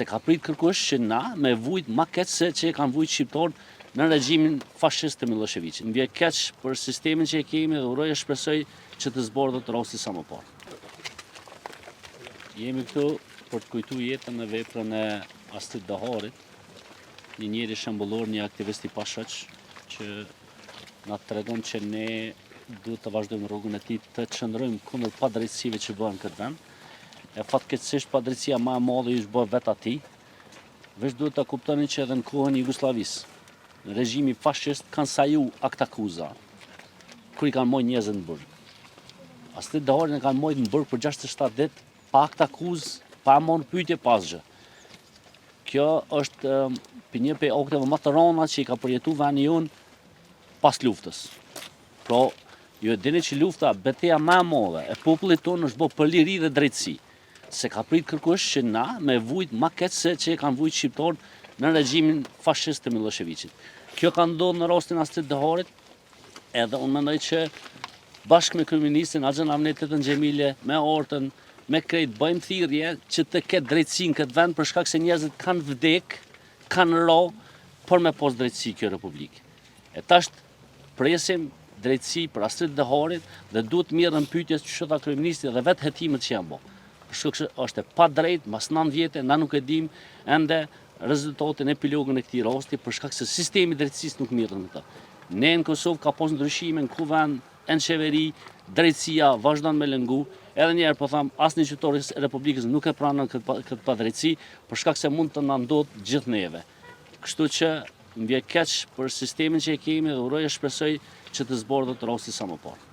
se ka prit kërkush që na me vujt ma keq se që kanë vujt shqiptarët në regjimin fashist të Miloševićit. Më vjen keq për sistemin që e kemi dhe uroj e shpresoj që të zbardhet rasti sa më parë. Jemi këtu për të kujtuar jetën dhe veprën e Astrid Daharit, një njeri shembullor, një aktivist i pashoq që na tregon që ne duhet të vazhdojmë rrugën e tij të qëndrojmë kundër padrejtësive që bëhen këtë vend. E fatkeqësisht padrejtësia më e madhe është bërë vetë atij. Veç duhet ta kuptoni që edhe në kohën e Jugosllavisë, në regjimi fashist kanë saju akt akuza, kur i kanë marrë njerëzit në burg. Astrid Daharin e kanë marrë në burg për 67 ditë, pa akt akuzë, pa marrë pyetje, pa asgjë. Kjo është një prej akteve më të rënda që i ka përjetuar vendi jonë pas luftës. Pra, ju e dini që lufta, betejë më e madhe e popullit tonë është bërë për liri dhe drejtësi. Se ka prit kërkush që na me vujt ma keq se që kanë vujt shqiptarët në regjimin fashist të Miloševićit. Kjo ka ndodhur në rastin e Astrid Daharit, edhe unë mendoj që bashkë me kryeministrin Axhen Ahmetetën Xhemile, me Ortën, me krejt bëjmë thirrje që të ketë drejtësi në këtë vend për shkak se njerëzit kanë vdek, kanë ra për me pas drejtësi kjo republikë. E tash presim drejtësi për Astrid Daharin dhe duhet mirën pyetjes që shota kryeministri dhe vetë hetimet që janë bërë. Për shkak se është e padrejtë, mas 9 vjetë na nuk e dim ende rezultatin epilogën e këtij rasti për shkak se sistemi i drejtësisë nuk mirën me të. Ne në Kosovë ka pas ndryshime në kuvend, në qeveri, drejtësia vazhdon me lëngu. Edhe njerë po tham, asnjë qytetar i Republikës nuk e pranon këtë padrejtësi për shkak se mund të na ndodhë gjithë neve. Kështu që më vjen keq për sistemin që e kemi dhe uroj e shpresoj që të zbardhet rasti sa më parë.